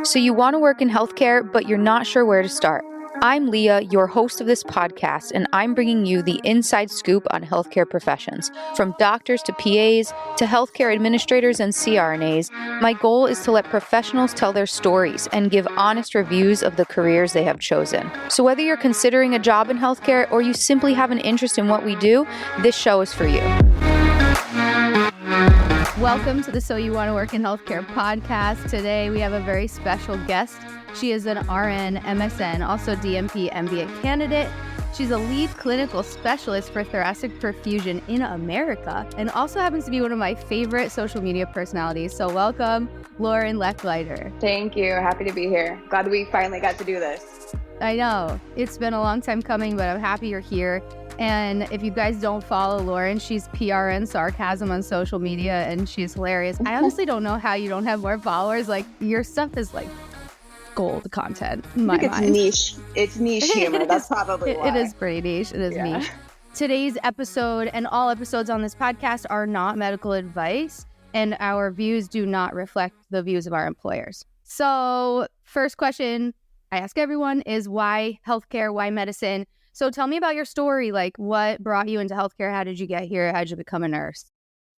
So you want to work in healthcare, but you're not sure where to start. I'm Leah, your host of this podcast, and I'm bringing you the inside scoop on healthcare professions. From doctors to PAs to healthcare administrators and CRNAs, my goal is to let professionals tell their stories and give honest reviews of the careers they have chosen. So whether you're considering a job in healthcare or you simply have an interest in what we do, this show is for you. Welcome to the So You Want to Work in Healthcare podcast. Today we have a very special guest. She is an RN, MSN, also DNP MBA candidate. She's a lead clinical specialist for thoracic perfusion in America and also happens to be one of my favorite social media personalities. So welcome, Lauren Leckliter. Thank you. Happy to be here. Glad we finally got to do this. I know. It's been a long time coming, but I'm happy you're here. And if you guys don't follow Lauren, she's PRN Sarcasm on social media, and she's hilarious. I honestly don't know how you don't have more followers. Like, your stuff is like gold content in my mind. Niche. It's niche humor. That's probably why. It is pretty niche. It is niche. Today's episode and all episodes on this podcast are not medical advice, and our views do not reflect the views of our employers. So, first question I ask everyone is why healthcare, why medicine? So tell me about your story. Like, what brought you into healthcare? How did you get here? How did you become a nurse?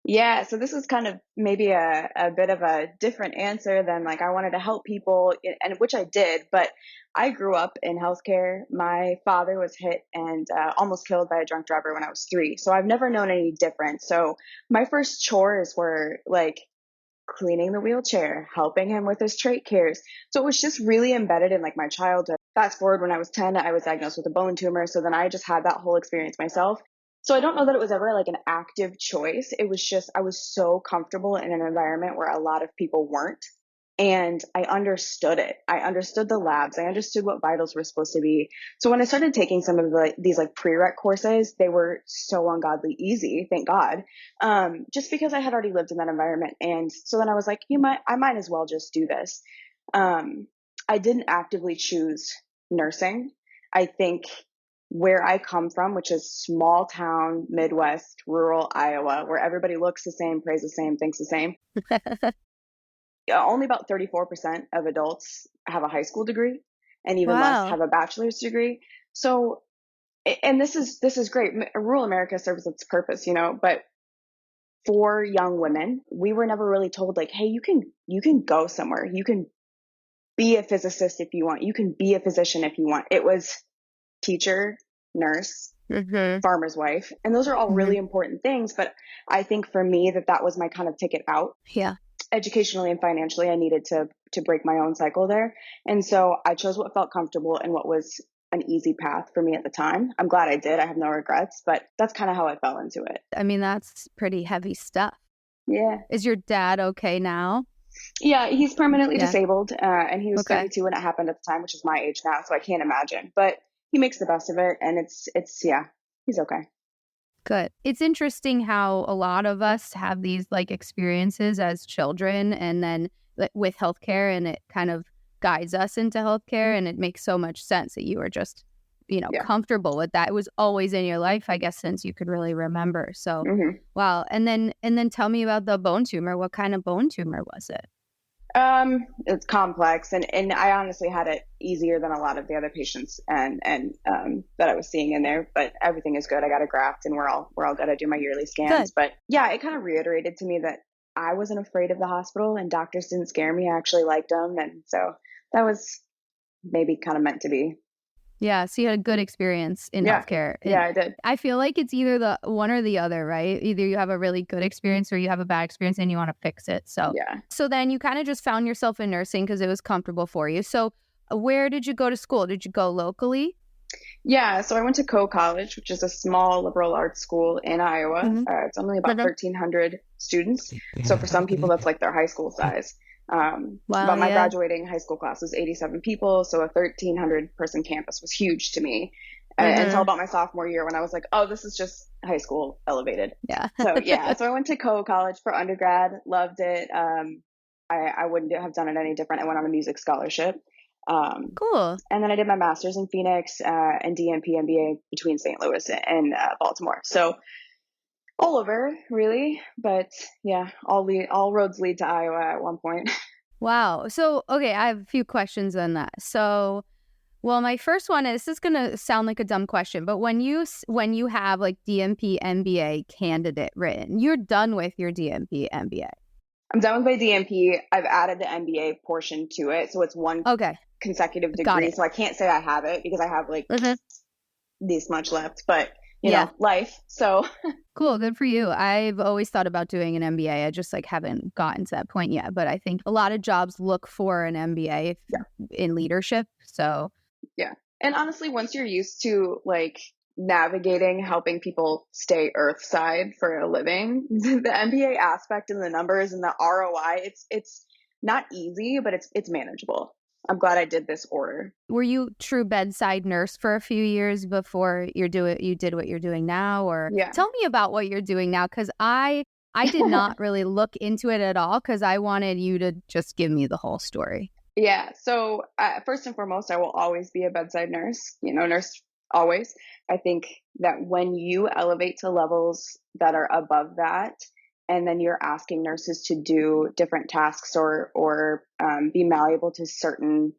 Yeah, so this is kind of maybe a bit of a different answer than like I wanted to help people, and which I did, but I grew up in healthcare. My father was hit and almost killed by a drunk driver when I was 3. So I've never known any different. So my first chores were like cleaning the wheelchair, helping him with his trach cares. So it was just really embedded in like my childhood. Fast forward, when I was 10, I was diagnosed with a bone tumor. So then I just had that whole experience myself. So I don't know that it was ever like an active choice. It was just, I was so comfortable in an environment where a lot of people weren't. And I understood it. I understood the labs. I understood what vitals were supposed to be. So when I started taking some of these like prereq courses, they were so ungodly easy, thank God. Just because I had already lived in that environment. And so then I was like, I might as well just do this. I didn't actively choose nursing. I think where I come from, which is small town, Midwest, rural Iowa, where everybody looks the same, prays the same, thinks the same. Only about 34% of adults have a high school degree, and even less have a bachelor's degree. So, and this is great. Rural America serves its purpose, but for young women, we were never really told like, hey, you can go somewhere. You can be a physicist if you want. You can be a physician if you want. It was teacher, nurse, farmer's wife. And those are all really important things. But I think for me that was my kind of ticket out. Yeah. Educationally and financially, I needed to break my own cycle there. And so I chose what felt comfortable and what was an easy path for me at the time. I'm glad I did. I have no regrets, but that's kind of how I fell into it. I mean, that's pretty heavy stuff. Yeah. Is your dad okay now? Yeah, he's permanently disabled, and he was 32 when it happened at the time, which is my age now, so I can't imagine. But he makes the best of it, and it's he's okay. Good. It's interesting how a lot of us have these like experiences as children, and then with healthcare, and it kind of guides us into healthcare, and it makes so much sense that you were just, comfortable with that. It was always in your life, I guess, since you could really remember. So, wow. And then tell me about the bone tumor. What kind of bone tumor was it? It's complex, and I honestly had it easier than a lot of the other patients and that I was seeing in there, but everything is good. I got a graft, and we're all good. I do my yearly scans. Good. But yeah, it kind of reiterated to me that I wasn't afraid of the hospital, and doctors didn't scare me. I actually liked them, and so that was maybe kind of meant to be. Yeah, so you had a good experience in healthcare. Yeah, I did. I feel like it's either the one or the other, right? Either you have a really good experience or you have a bad experience and you want to fix it. So then you kind of just found yourself in nursing because it was comfortable for you. So where did you go to school? Did you go locally? Yeah, so I went to Coe College, which is a small liberal arts school in Iowa. It's only about 1,300 students. So for some people, that's like their high school size. But my graduating high school class was 87 people. So a 1,300 person campus was huge to me until about my sophomore year when I was like, oh, this is just high school elevated. Yeah. So I went to Coe College for undergrad, loved it. I wouldn't have done it any different. I went on a music scholarship. Cool. And then I did my master's in Phoenix and DNP MBA between St. Louis and Baltimore. So all over, really. But yeah, all roads lead to Iowa at one point. Wow. So, okay, I have a few questions on that. So, well, my first one is, this is going to sound like a dumb question, but when you have like DNP MBA candidate written, you're done with your DNP MBA. I'm done with my DNP. I've added the MBA portion to it. So it's one Okay. consecutive Got degree. it. So I can't say I have it because I have like this much left, but you Yeah. know, life. So Cool. Good for you. I've always thought about doing an MBA. I just like haven't gotten to that point yet. But I think a lot of jobs look for an MBA in leadership. So yeah. And honestly, once you're used to like navigating, helping people stay earthside for a living, the MBA aspect and the numbers and the ROI, it's not easy, but it's manageable. I'm glad I did this order. were you true bedside nurse for a few years before you did what you're doing now? Or Yeah. tell me about what you're doing now, because I did not really look into it at all, because I wanted you to just give me the whole story. Yeah. So first and foremost, I will always be a bedside nurse, you know, nurse always. I think that when you elevate to levels that are above that, and then you're asking nurses to do different tasks or be malleable to certain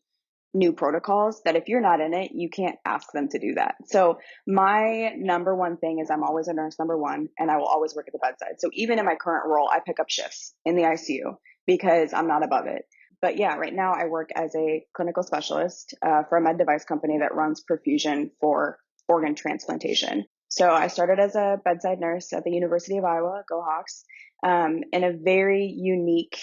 new protocols, that if you're not in it, you can't ask them to do that. So my number one thing is I'm always a nurse number one, and I will always work at the bedside. So even in my current role, I pick up shifts in the ICU because I'm not above it. But yeah, right now I work as a clinical specialist for a med device company that runs perfusion for organ transplantation. So I started as a bedside nurse at the University of Iowa, go Hawks, in a very unique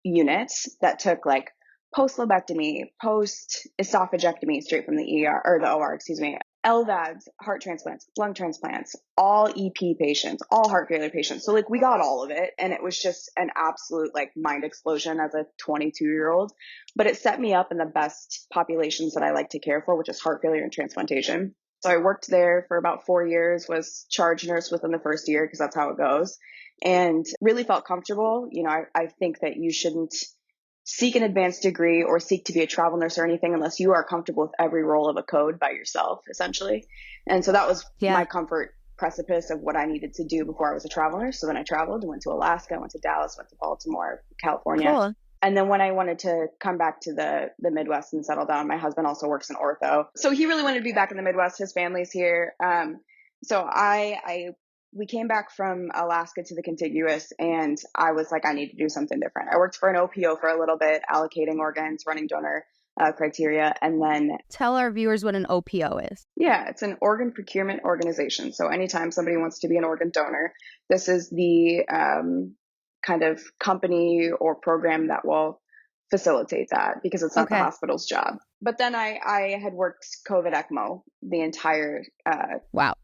unit that took like post lobectomy, post esophagectomy straight from the ER or the OR, excuse me, LVADs, heart transplants, lung transplants, all EP patients, all heart failure patients. So like we got all of it, and it was just an absolute like mind explosion as a 22-year-old. But it set me up in the best populations that I like to care for, which is heart failure and transplantation. So I worked there for about 4 years, was charge nurse within the first year because that's how it goes, and really felt comfortable. You know, I think that you shouldn't seek an advanced degree or seek to be a travel nurse or anything unless you are comfortable with every roll of a code by yourself, essentially. And so that was my comfort precipice of what I needed to do before I was a travel nurse. So then I traveled, went to Alaska, went to Dallas, went to Baltimore, California. Cool. And then when I wanted to come back to the Midwest and settle down, my husband also works in ortho. So he really wanted to be back in the Midwest. His family's here. So we came back from Alaska to the contiguous, and I was like, I need to do something different. I worked for an OPO for a little bit, allocating organs, running donor criteria, and then... Tell our viewers what an OPO is. Yeah, it's an organ procurement organization. So anytime somebody wants to be an organ donor, this is the kind of company or program that will facilitate that, because it's not the hospital's job. But then I had worked COVID ECMO the entire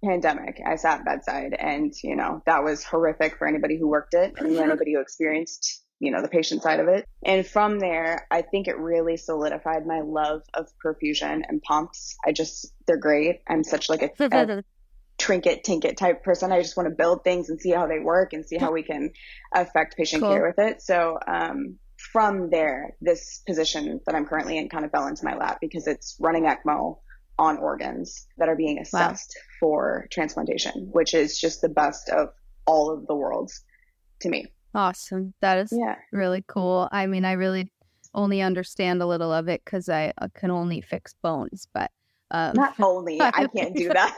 pandemic. I sat bedside, and, you know, that was horrific for anybody who worked it and anybody who experienced, you know, the patient side of it. And from there, I think it really solidified my love of perfusion and pumps. They're great. I'm such like a trinket tinket type person. I just want to build things and see how they work and see how we can affect patient care with it. So, from there, this position that I'm currently in kind of fell into my lap because it's running ECMO on organs that are being assessed for transplantation, which is just the best of all of the worlds to me. Awesome. That is really cool. I mean, I really only understand a little of it because I can only fix bones, but not only, I can't do that.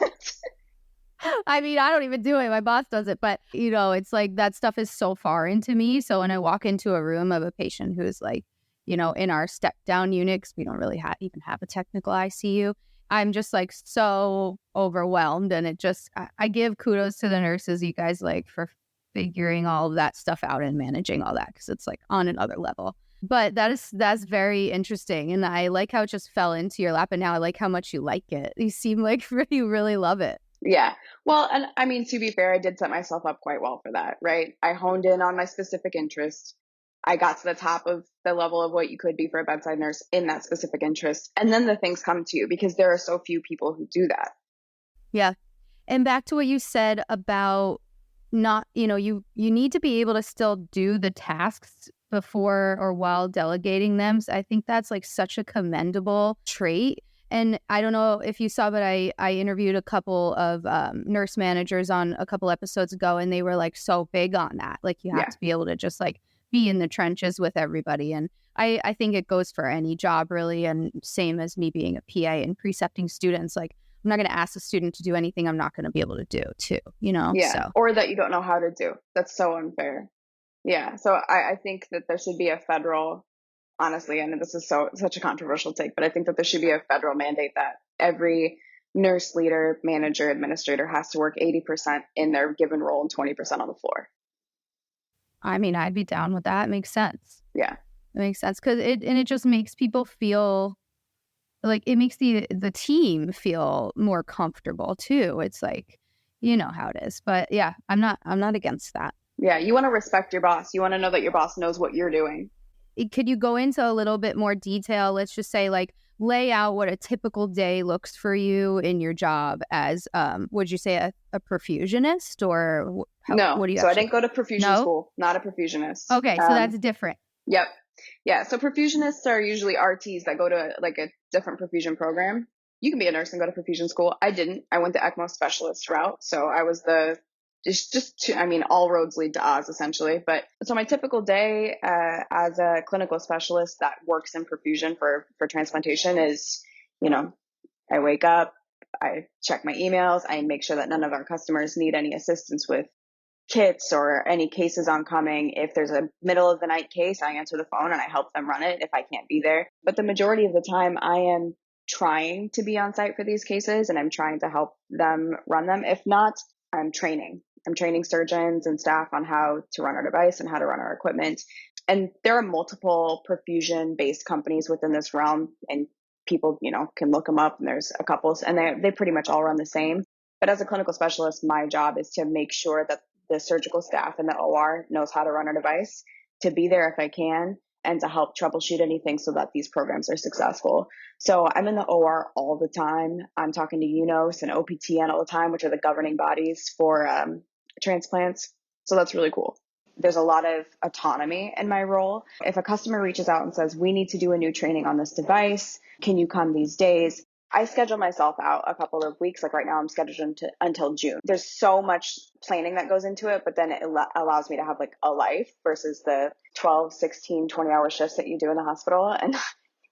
I mean, I don't even do it. My boss does it. But, you know, it's like that stuff is so foreign to me. So when I walk into a room of a patient who's like, you know, in our step down units, we don't really even have a technical ICU. I'm just like so overwhelmed. And it just, I give kudos to the nurses, you guys, like for figuring all of that stuff out and managing all that, because it's like on another level. But that's very interesting. And I like how it just fell into your lap. And now I like how much you like it. You seem like you really love it. Yeah. Well, and I mean, to be fair, I did set myself up quite well for that, right? I honed in on my specific interest. I got to the top of the level of what you could be for a bedside nurse in that specific interest. And then the things come to you because there are so few people who do that. Yeah. And back to what you said about not, you know, you need to be able to still do the tasks before or while delegating them. So I think that's like such a commendable trait. And I don't know if you saw, but I interviewed a couple of nurse managers on a couple episodes ago, and they were like so big on that. Like you have to be able to just like be in the trenches with everybody. And I think it goes for any job really. And same as me being a PA and precepting students, like I'm not going to ask a student to do anything I'm not going to be able to do too, Yeah. so. Or that you don't know how to do. That's so unfair. Yeah. So I think that there should be a federal, honestly, and this is such a controversial take, but I think that there should be a federal mandate that every nurse leader, manager, administrator has to work 80% in their given role and 20% on the floor. I mean, I'd be down with that. It makes sense. Yeah. It makes sense because it just makes people feel like it makes the team feel more comfortable too. It's like, you know how it is. But yeah, I'm not against that. Yeah, you want to respect your boss. You want to know that your boss knows what you're doing. Could you go into a little bit more detail? Let's just say, like, lay out what a typical day looks for you in your job as, would you say a perfusionist or No. what do you So I didn't go to perfusion school, not a perfusionist. Okay, so that's different. Yep. Yeah. So perfusionists are usually RTs that go to like a different perfusion program. You can be a nurse and go to perfusion school. I didn't. I went the ECMO specialist route. So I was all roads lead to Oz essentially. But so my typical day as a clinical specialist that works in perfusion for transplantation is, I wake up, I check my emails, I make sure that none of our customers need any assistance with kits or any cases oncoming. If there's a middle of the night case, I answer the phone and I help them run it if I can't be there. But the majority of the time I am trying to be on site for these cases and I'm trying to help them run them. If not, I'm training. I'm training surgeons and staff on how to run our device and how to run our equipment. And there are multiple perfusion based companies within this realm, and people, can look them up, and there's a couple, and they pretty much all run the same. But as a clinical specialist, my job is to make sure that the surgical staff in the OR knows how to run our device, to be there if I can, and to help troubleshoot anything so that these programs are successful. So I'm in the OR all the time. I'm talking to UNOS and OPTN all the time, which are the governing bodies for transplants. So that's really cool. There's a lot of autonomy in my role. If a customer reaches out and says, we need to do a new training on this device, can you come these days? I schedule myself out a couple of weeks. Like right now, I'm scheduled until June. There's so much planning that goes into it, but then it allows me to have like a life versus the 12, 16, 20-hour shifts that you do in the hospital and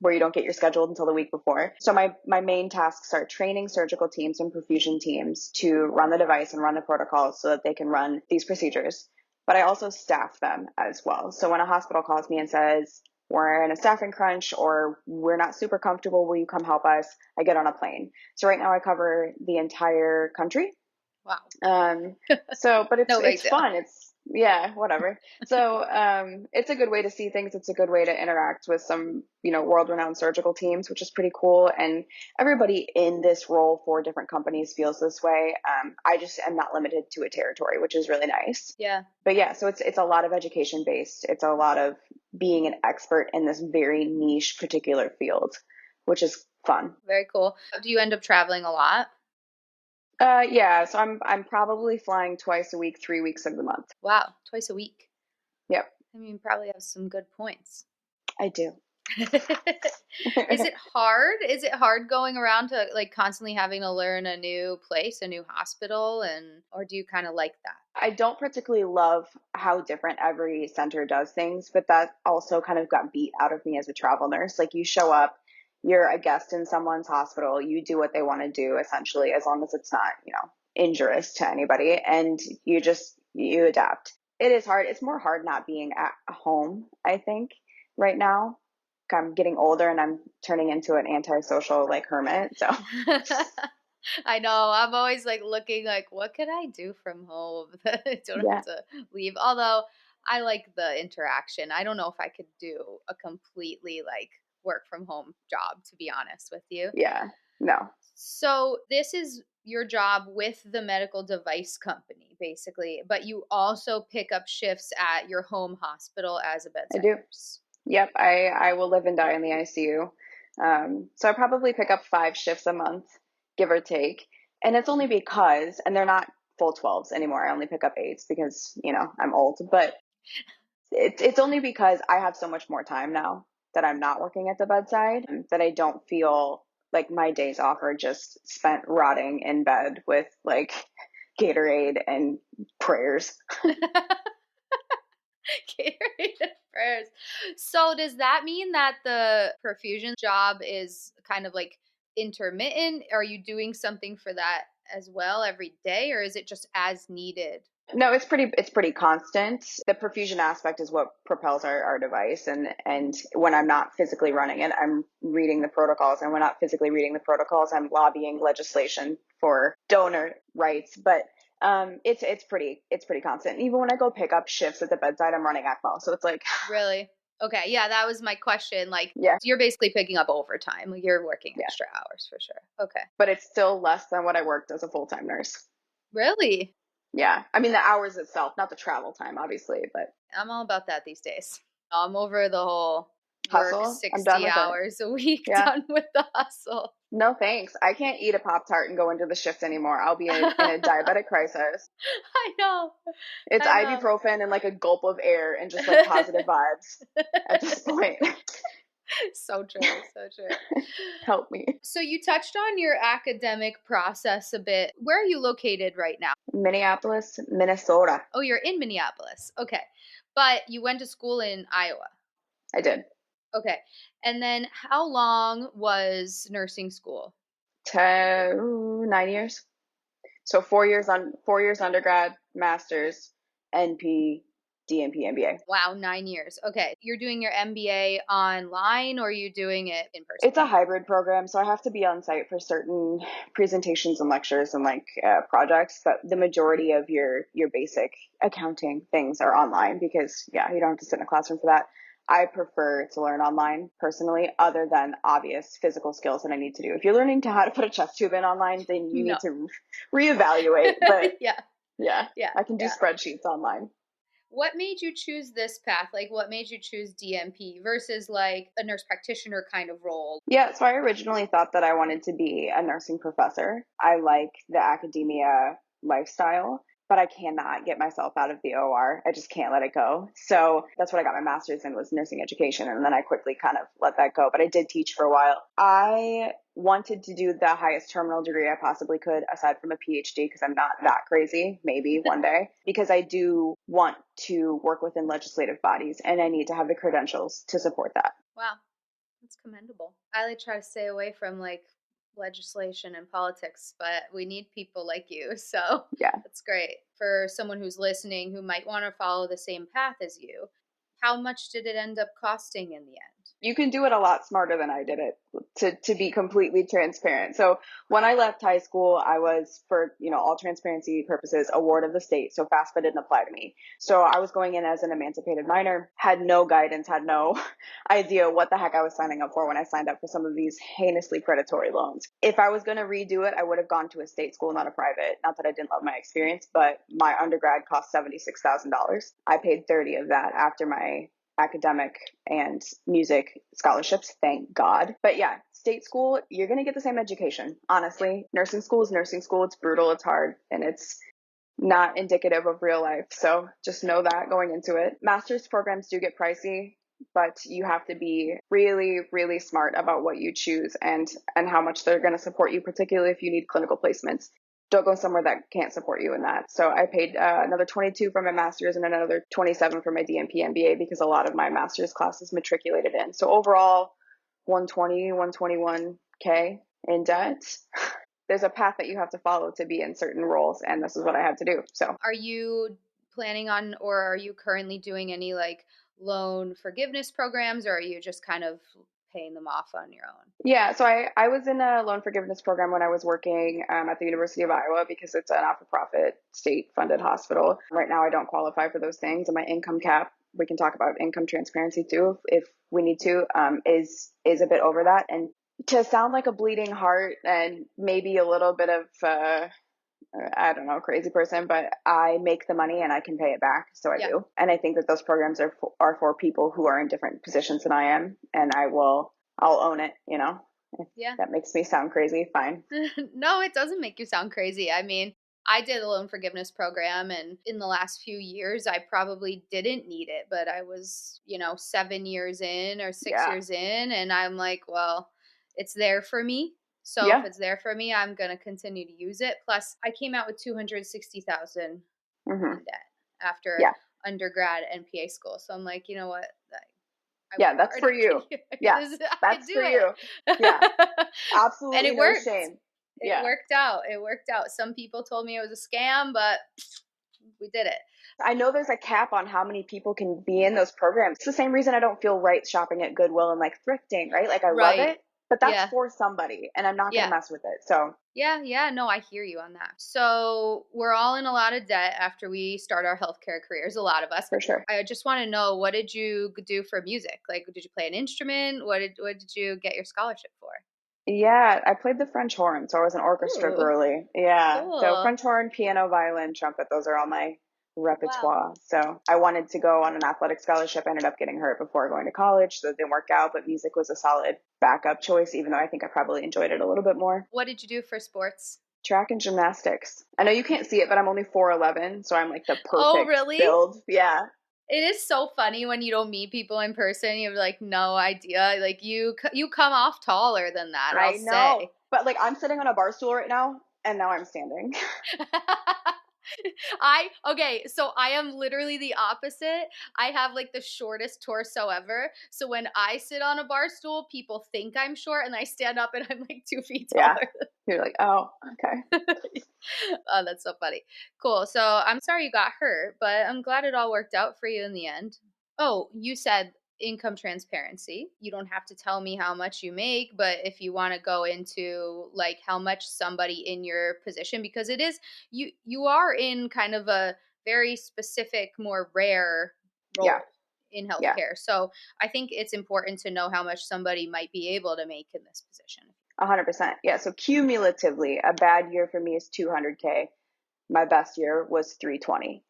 where you don't get your scheduled until the week before. So my main tasks are training surgical teams and perfusion teams to run the device and run the protocols so that they can run these procedures. But I also staff them as well. So when a hospital calls me and says, we're in a staffing crunch or we're not super comfortable, will you come help us? I get on a plane. So right now I cover the entire country. Wow. But it's fun. Whatever. So it's a good way to see things. It's a good way to interact with some, world-renowned surgical teams, which is pretty cool. And everybody in this role for different companies feels this way. I just am not limited to a territory, which is really nice. Yeah. But yeah, so it's a lot of education based. It's a lot of being an expert in this very niche particular field, which is fun. Very cool. Do you end up traveling a lot? Yeah, so I'm probably flying twice a week, 3 weeks of the month. Wow, twice a week. Yep. I mean, probably have some good points. I do. Is it hard? Is it hard going around to like constantly having to learn a new place, a new hospital, or do you kind of like that? I don't particularly love how different every center does things, but that also kind of got beat out of me as a travel nurse. Like you show up, you're a guest in someone's hospital, you do what they want to do essentially, as long as it's not, injurious to anybody, and you adapt. It is hard. It's more hard not being at home, I think, right now. I'm getting older and I'm turning into an antisocial like hermit. So I know. I'm always like looking like, what could I do from home that I don't have to leave? Although I like the interaction. I don't know if I could do a completely like work from home job, to be honest with you. Yeah, no. So this is your job with the medical device company, basically, but you also pick up shifts at your home hospital as a bedside nurse. Yep, I will live and die in the ICU. So I probably pick up 5 shifts a month, give or take. And it's only because, and they're not full 12s anymore. I only pick up 8s because, I'm old. But it's only because I have so much more time now that I'm not working at the bedside that I don't feel like my days off are just spent rotting in bed with like Gatorade and prayers. Gatorade at first. So does that mean that the perfusion job is kind of like intermittent? Are you doing something for that as well every day, or is it just as needed? No, it's pretty constant. The perfusion aspect is what propels our device, and when I'm not physically running it, I'm reading the protocols, and when not physically reading the protocols, I'm lobbying legislation for donor rights. But it's pretty constant. And even when I go pick up shifts at the bedside, I'm running ECMO, so it's like Really? Okay, yeah, that was my question. Like, yeah, you're basically picking up overtime. Like, you're working yeah. extra hours for sure. Okay. But it's still less than what I worked as a full-time nurse. Really? Yeah, I mean the hours itself, not the travel time, obviously, but I'm all about that these days. I'm over the whole work hustle. I'm done 60 with it. hours a week, Yeah. done with the hustle. No thanks. I can't eat a Pop Tart and go into the shift anymore. I'll be in a diabetic crisis. I know. It's I know. ibuprofen and like a gulp of air and just like positive vibes at this point. So true. So true. Help me. So you touched on your academic process a bit. Where are you located right now? Minneapolis, Minnesota. Oh, you're in Minneapolis. Okay. But you went to school in Iowa. I did. Okay. And then how long was nursing school? 9 years. So 4 years undergrad, master's, NP, DNP, MBA. Wow, 9 years. Okay. You're doing your MBA online or are you doing it in person? It's a hybrid program, so I have to be on site for certain presentations and lectures and like projects. But the majority of your basic accounting things are online because yeah, you don't have to sit in a classroom for that. I prefer to learn online personally, other than obvious physical skills that I need to do. If you're learning how to put a chest tube in online, then you No. need to reevaluate. But Yeah. yeah, Yeah. I can do Yeah. spreadsheets online. What made you choose this path? Like, what made you choose DMP versus like a nurse practitioner kind of role? Yeah, so I originally thought that I wanted to be a nursing professor. I like the academia lifestyle, but I cannot get myself out of the OR. I just can't let it go. So that's what I got my master's in, was nursing education, and then I quickly kind of let that go. But I did teach for a while. I wanted to do the highest terminal degree I possibly could aside from a PhD because I'm not that crazy, maybe one day, because I do want to work within legislative bodies and I need to have the credentials to support that. Wow, that's commendable. I like try to stay away from like legislation and politics, but we need people like you. So Yeah. that's great. For someone who's listening who might want to follow the same path as you, how much did it end up costing in the end? You can do it a lot smarter than I did it, to be completely transparent. So when I left high school, I was, for, all transparency purposes, a ward of the state. So FAFSA didn't apply to me. So I was going in as an emancipated minor, had no guidance, had no idea what the heck I was signing up for when I signed up for some of these heinously predatory loans. If I was going to redo it, I would have gone to a state school, not a private. Not that I didn't love my experience, but my undergrad cost $76,000. I paid 30 of that after my academic and music scholarships, thank God. But yeah, state school, you're going to get the same education. Honestly, nursing school is nursing school. It's brutal, it's hard, and it's not indicative of real life. So just know that going into it. Master's programs do get pricey, but you have to be really, really smart about what you choose and how much they're going to support you, particularly if you need clinical placements. Don't go somewhere that can't support you in that. So I paid another 22 for my master's and another 27 for my DNP MBA because a lot of my master's classes matriculated in. So overall, 120, 121K in debt. There's a path that you have to follow to be in certain roles, and this is what I had to do. So Are you planning on, or are you currently doing any like loan forgiveness programs, or are you just kind of paying them off on your own? yeah, so I was in a loan forgiveness program when I was working at the University of Iowa because it's a not-for-profit state-funded hospital. Right now, I don't qualify for those things, and my income cap, we can talk about income transparency too if we need to, is a bit over that. And to sound like a bleeding heart and maybe a little bit of I don't know, crazy person, but I make the money and I can pay it back. So I do. And I think that those programs are for people who are in different positions than I am. And I'll own it, If Yeah. that makes me sound crazy, fine. No, it doesn't make you sound crazy. I mean, I did a loan forgiveness program, and in the last few years, I probably didn't need it, but I was, 7 years in or 6 years in, and I'm like, well, it's there for me. So if Yeah. it's there for me, I'm going to continue to use it. Plus, I came out with 260,000 Mm-hmm. in debt after Yeah. undergrad and PA school. So I'm like, you know what? I Yeah, work that's hard. for you. Yes, I could that's do for you. Yeah, it. And absolutely it no worked. shame. It Yeah. worked out. It worked out. Some people told me it was a scam, but we did it. I know there's a cap on how many people can be in those programs. It's the same reason I don't feel right shopping at Goodwill and like thrifting, right? Like I love Right. it, but that's Yeah. for somebody and I'm not going to Yeah. mess with it. So, Yeah. No, I hear you on that. So we're all in a lot of debt after we start our healthcare careers, a lot of us. for sure. I just want to know, what did you do for music? Like, did you play an instrument? What did you get your scholarship for? Yeah, I played the French horn, so I was an orchestra Ooh, girly. Yeah. So cool. French horn, piano, violin, trumpet, those are all my Wow. repertoire. So I wanted to go on an athletic scholarship. I ended up getting hurt before going to college, so it didn't work out, but music was a solid backup choice, even though I think I probably enjoyed it a little bit more. What did you do for sports? Track and gymnastics. I know you can't see it, but I'm only 4'11", so I'm like the Oh, perfect really? build. Yeah. It is so funny when you don't meet people in person. You have like no idea. Like you come off taller than that, I'll I know. say. But like I'm sitting on a bar stool right now, and now I'm standing. Okay, so I am literally the opposite. I have like the shortest torso ever. So when I sit on a bar stool, people think I'm short, and I stand up and I'm like 2 feet Yeah. taller. You're like, oh, okay. Oh, that's so funny. Cool. So I'm sorry you got hurt, but I'm glad it all worked out for you in the end. Oh, you said income transparency. You don't have to tell me how much you make, but if you want to go into like how much somebody in your position, because it is, you are in kind of a very specific, more rare Yeah. role in Yeah. healthcare. So I think it's important to know how much somebody might be able to make in this position. 100%. Yeah. So cumulatively, a bad year for me is 200K. My best year was 320.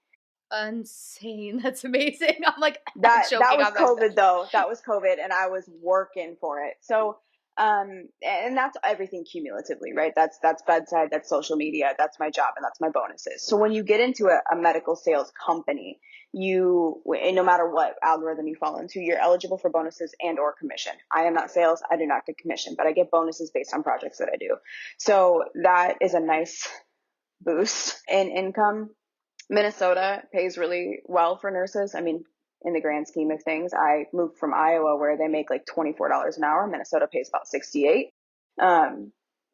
Insane. That's amazing. I'm like That choking was on my COVID though. That was COVID, and I was working for it. So, and that's everything cumulatively, right? That's bedside, that's social media, that's my job, and that's my bonuses. So when you get into a medical sales company, no matter what algorithm you fall into, you're eligible for bonuses and or commission. I am not sales. I do not get commission, but I get bonuses based on projects that I do. So that is a nice boost in income. Minnesota pays really well for nurses. I mean, in the grand scheme of things, I moved from Iowa where they make like $24 an hour. Minnesota pays about 68.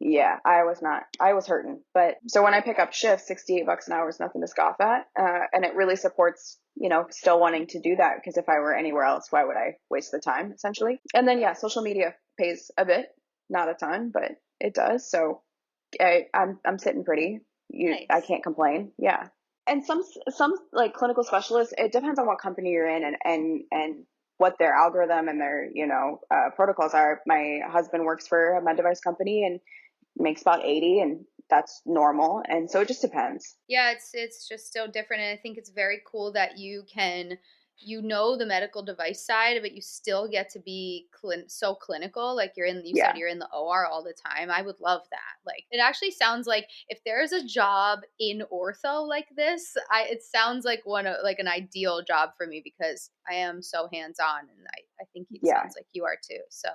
Yeah, I was hurting. But so when I pick up shifts, $68 an hour is nothing to scoff at. And it really supports, still wanting to do that, because if I were anywhere else, why would I waste the time essentially? And then, yeah, social media pays a bit, not a ton, but it does. So I'm sitting pretty. I nice. can't complain. Yeah. And some like clinical specialists, it depends on what company you're in and what their algorithm and their protocols are. My husband works for a med device company and makes about 80, and that's normal. And so it just depends. Yeah, it's just so different, and I think it's very cool that you can, the medical device side, but you still get to be so clinical. Like you said Yeah. you're in the OR all the time. I would love that. Like it actually sounds like if there's a job in ortho like this, it sounds like like an ideal job for me, because I am so hands on, and I think it Yeah. sounds like you are too. So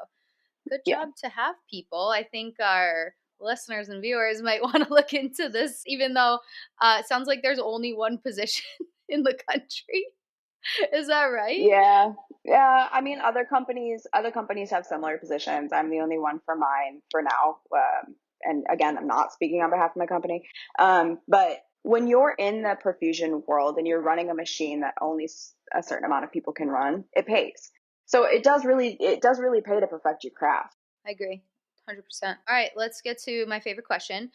good Yeah. job to have people. I think our listeners and viewers might want to look into this, even though it sounds like there's only one position in the country. Is that right? Yeah. Yeah. I mean, other companies have similar positions. I'm the only one for mine for now. And again, I'm not speaking on behalf of my company. But when you're in the perfusion world and you're running a machine that only a certain amount of people can run, it pays. So it does really pay to perfect your craft. I agree. 100%. All right, let's get to my favorite question.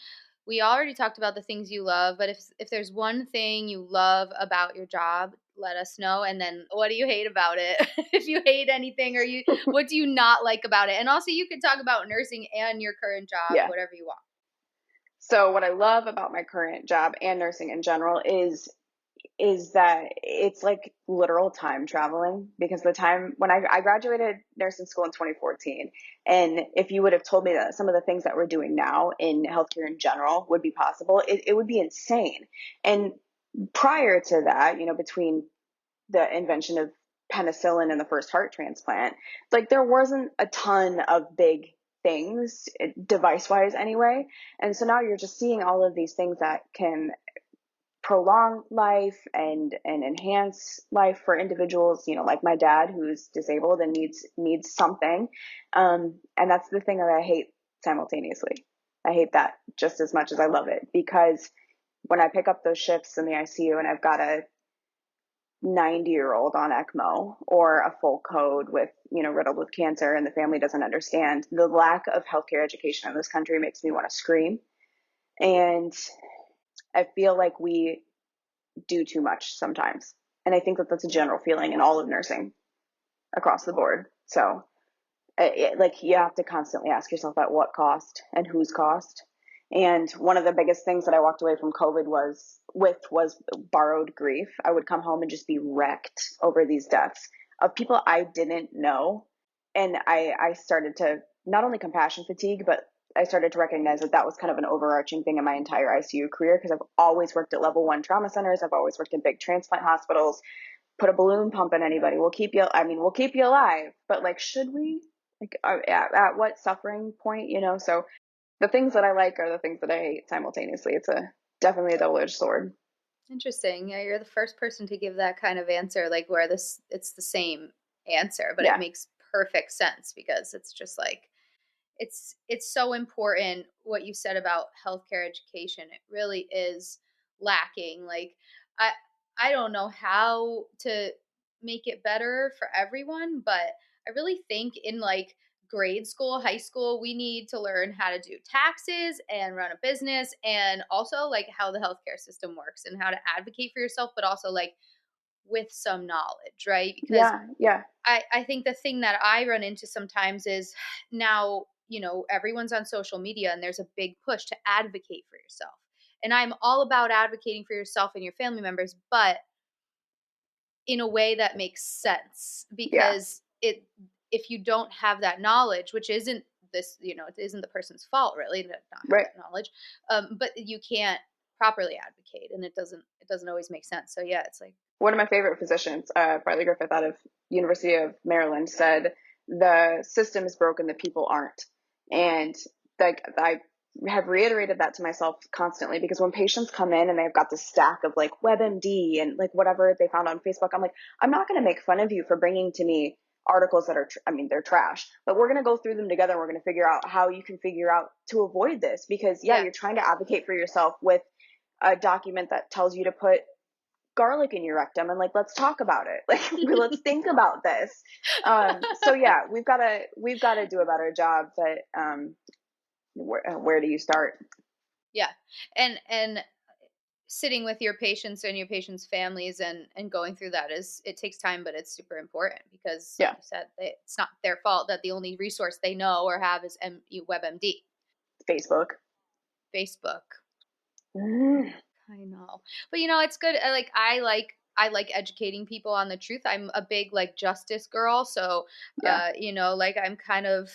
We already talked about the things you love, but if there's one thing you love about your job, let us know. And then what do you hate about it? If you hate anything, or what do you not like about it? And also you can talk about nursing and your current job, Yeah. whatever you want. So what I love about my current job and nursing in general is that it's like literal time traveling, because the time when I graduated nursing school in 2014, and if you would have told me that some of the things that we're doing now in healthcare in general would be possible, it would be insane. And prior to that, between the invention of penicillin and the first heart transplant, like there wasn't a ton of big things device wise anyway. And so now you're just seeing all of these things that can prolong life and enhance life for individuals, you know, like my dad who's disabled and needs something. And that's the thing that I hate simultaneously. I hate that just as much as I love it, because when I pick up those shifts in the ICU and I've got a 90-year-old on ECMO or a full code with, you know, riddled with cancer, and the family doesn't understand, the lack of healthcare education in this country makes me want to scream. And I feel like we do too much sometimes. And I think that that's a general feeling in all of nursing across the board. So like you have to constantly ask yourself at what cost and whose cost. And one of the biggest things that I walked away from COVID was borrowed grief. I would come home and just be wrecked over these deaths of people I didn't know. And I started to not only compassion fatigue, but I started to recognize that that was kind of an overarching thing in my entire ICU career, because I've always worked at level 1 trauma centers. I've always worked in big transplant hospitals. Put a balloon pump in anybody, we'll keep you, I mean, we'll keep you alive. But like, should we? Like, at what suffering point, you know? So the things that I like are the things that I hate simultaneously. It's definitely a double-edged sword. Interesting. Yeah, you're the first person to give that kind of answer, like where it's the same answer, but Yeah. it makes perfect sense, because it's just like it's so important what you said about healthcare education. It really is lacking. Like I I don't know how to make it better for everyone, but I really think in like grade school, high school, we need to learn how to do taxes and run a business, and also like how the healthcare system works and how to advocate for yourself, but also like with some knowledge, right? Because Yeah. I think the thing that I run into sometimes is now, you know, everyone's on social media and there's a big push to advocate for yourself. And I'm all about advocating for yourself and your family members, but in a way that makes sense, Yeah. because if you don't have that knowledge, which isn't this, you know, it isn't the person's fault really to not have Right. that knowledge, but you can't properly advocate, and it doesn't always make sense. So yeah, it's like, One of my favorite physicians, Bartley Griffith out of University of Maryland, said the system is broken, the people aren't. And like I have reiterated that to myself constantly, because when patients come in and they've got this stack of like WebMD and like whatever they found on Facebook, I'm like, I'm not going to make fun of you for bringing to me articles that are, I mean, they're trash, but we're going to go through them together. And we're going to figure out how you can figure out to avoid this, because yeah, yeah, you're trying to advocate for yourself with a document that tells you to put garlic in your rectum, and like, let's talk about it. Like, let's think about this. So yeah, we've got to do a better job, but where do you start? yeah, and sitting with your patients and your patients' families and going through that it takes time, but it's super important, because like Yeah. you said, it's not their fault that the only resource they know or have is WebMD, Facebook. Facebook. Mm, I know, but you know, it's good. I like educating people on the truth. I'm a big like justice girl, so yeah. you know, like I'm kind of,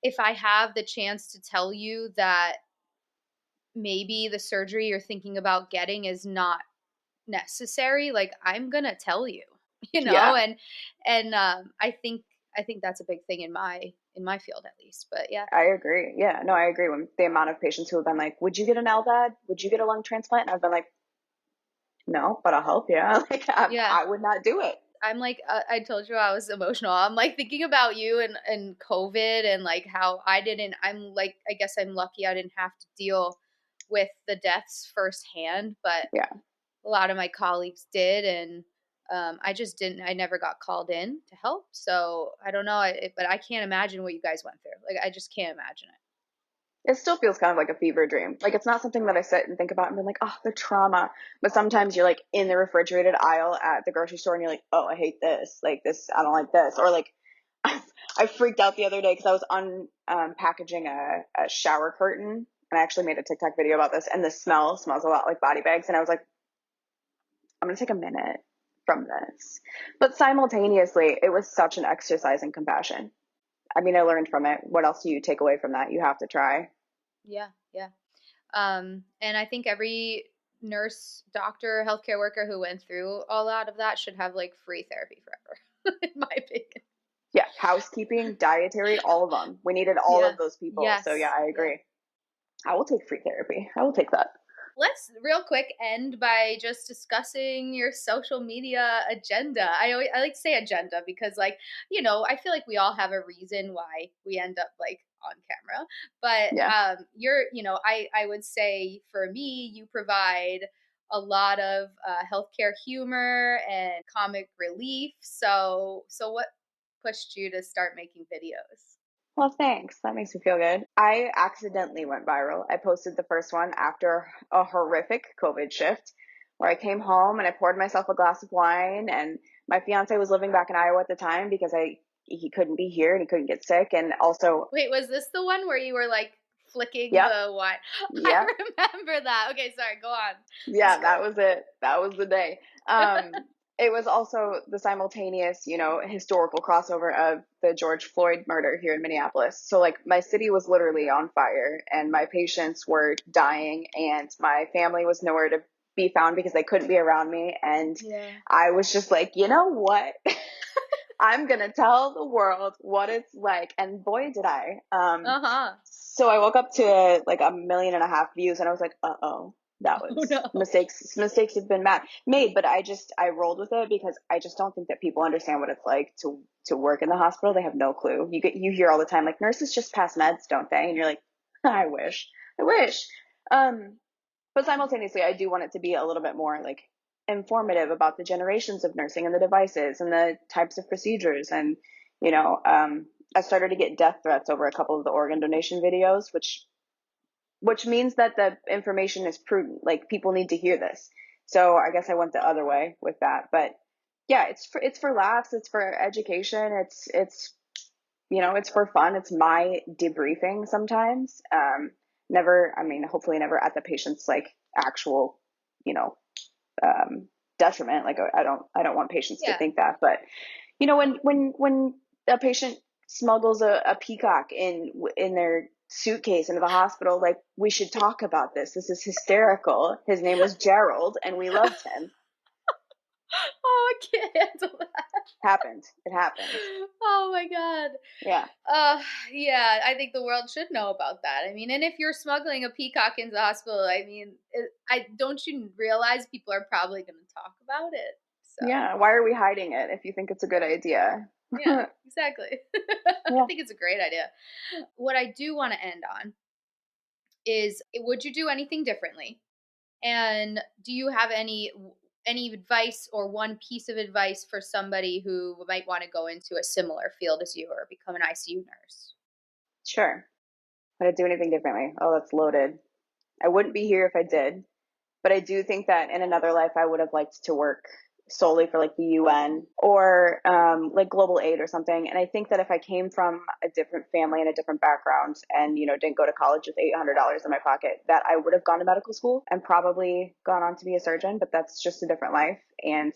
if I have the chance to tell you that maybe the surgery you're thinking about getting is not necessary, like I'm gonna tell you, you know. Yeah, And I think that's a big thing in my field, at least. But yeah. I agree. Yeah, no, I agree. When the amount of patients who have been like, would you get an LVAD, would you get a lung transplant, and I've been like, no, but I'll help you. Like, Yeah, I would not do it. I'm like, I told you I was emotional. I'm like thinking about you and COVID, and like how I'm like, I guess I'm lucky I didn't have to deal with the deaths firsthand, but Yeah. a lot of my colleagues did. And I just didn't, I never got called in to help. So I don't know, but I can't imagine what you guys went through. Like, I just can't imagine it. It still feels kind of like a fever dream. Like, it's not something that I sit and think about and be like, oh, the trauma. But sometimes you're like in the refrigerated aisle at the grocery store and you're like, oh, I hate this. Like this, I don't like this. Or like, I freaked out the other day because I was packaging a shower curtain, and I actually made a TikTok video about this. And the smell smells a lot like body bags. And I was like, I'm gonna take a minute from this. But simultaneously, it was such an exercise in compassion. I mean, I learned from it. What else do you take away from that? You have to try. Yeah, yeah. And I think every nurse, doctor, healthcare worker who went through a lot of that should have like free therapy forever, in my opinion. Yeah, housekeeping, dietary, all of them. We needed all Yeah. of those people. So yeah, Yes. I Yeah. agree. I will take free therapy. I will take that. Let's real quick end by just discussing your social media agenda. I like to say agenda because I feel like we all have a reason why we end up like on camera. But Yeah. I would say for me, you provide a lot of healthcare humor and comic relief. So what pushed you to start making videos? Well, thanks. That makes me feel good. I accidentally went viral. I posted the first one after a horrific COVID shift where I came home and I poured myself a glass of wine, and my fiance was living back in Iowa at the time because he couldn't be here and he couldn't get sick, and also Wait, was this the one where you were like flicking yep, the wine? I yep. remember that. Okay, sorry, go on. This is Yeah, that was it. That was the day. It was also the simultaneous, historical crossover of the George Floyd murder here in Minneapolis. So, like, my city was literally on fire, and my patients were dying, and my family was nowhere to be found because they couldn't be around me. And Yeah. I was just like, you know what? I'm gonna tell the world what it's like. And boy, did I. Uh-huh. So I woke up to like 1.5 million views, and I was like, uh-oh, that Oh was no. mistakes have been made. But I rolled with it because I just don't think that people understand what it's like to work in the hospital. They have no clue. You hear all the time like nurses just pass meds, don't they? And you're like, I wish. But simultaneously, I do want it to be a little bit more like informative about the generations of nursing and the devices and the types of procedures. And, I started to get death threats over a couple of the organ donation videos, which means that the information is prudent. Like, people need to hear this. So I guess I went the other way with that. But yeah, it's for laughs, it's for education, it's for fun. It's my debriefing sometimes. Hopefully never at the patient's like actual, you know, detriment. Like, I don't want patients to Yeah. think that, but when a patient smuggles a peacock in their suitcase into the hospital, like, we should talk about this. This is hysterical. His name was Gerald, and we loved him. Oh, I can't handle that. It happened. Oh my God. Yeah. Yeah, I think the world should know about that. I mean, and if you're smuggling a peacock into the hospital, I mean, I don't you realize people are probably going to talk about it. So Yeah. Why are we hiding it if you think it's a good idea? yeah, exactly. I Yeah. think it's a great idea. What I do want to end on is, would you do anything differently? And do you have any advice or one piece of advice for somebody who might want to go into a similar field as you or become an ICU nurse? Sure. Would I do anything differently? Oh, that's loaded. I wouldn't be here if I did, but I do think that in another life I would have liked to work solely for like the UN or like global aid or something. And I think that if I came from a different family and a different background and didn't go to college with $800 in my pocket, that I would have gone to medical school and probably gone on to be a surgeon. But that's just a different life. And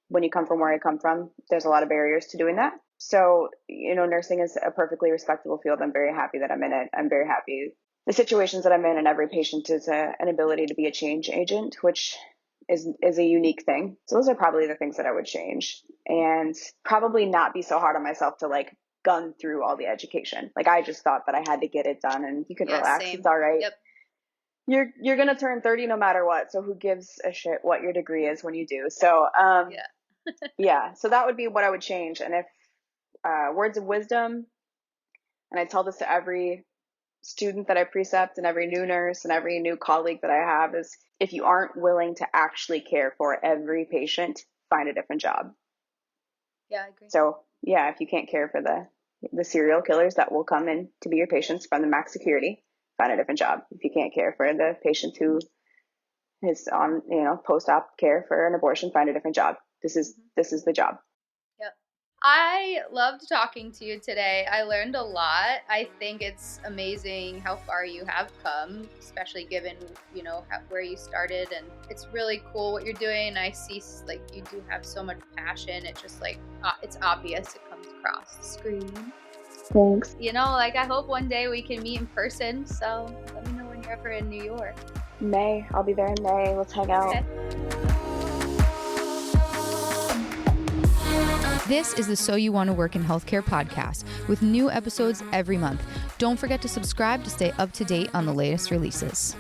when you come from where I come from, there's a lot of barriers to doing that. So, nursing is a perfectly respectable field. I'm very happy that I'm in it. I'm very happy the situations that I'm in, and every patient is an ability to be a change agent, which is a unique thing. So those are probably the things that I would change, and probably not be so hard on myself to like gun through all the education. Like, I just thought that I had to get it done, and you can relax. Same. It's all right. Yep. You're going to turn 30 no matter what. So who gives a shit what your degree is when you do? So, yeah. So that would be what I would change. And if words of wisdom, and I tell this to every student that I precept and every new nurse and every new colleague that I have, is if you aren't willing to actually care for every patient, find a different job. Yeah, I agree. So yeah, if you can't care for the serial killers that will come in to be your patients from the max security, find a different job. If you can't care for the patient who is on post-op care for an abortion, find a different job. This is the job. Yep. I loved talking to you today. I learned a lot. I think it's amazing how far you have come, especially given, where you started. And it's really cool what you're doing. I see like you do have so much passion. It's just like, it's obvious. It comes across the screen. Thanks. I hope one day we can meet in person. So let me know when you're ever in New York. May. I'll be there in May. Let's hang out. Okay. This is the So You Want to Work in Healthcare podcast with new episodes every month. Don't forget to subscribe to stay up to date on the latest releases.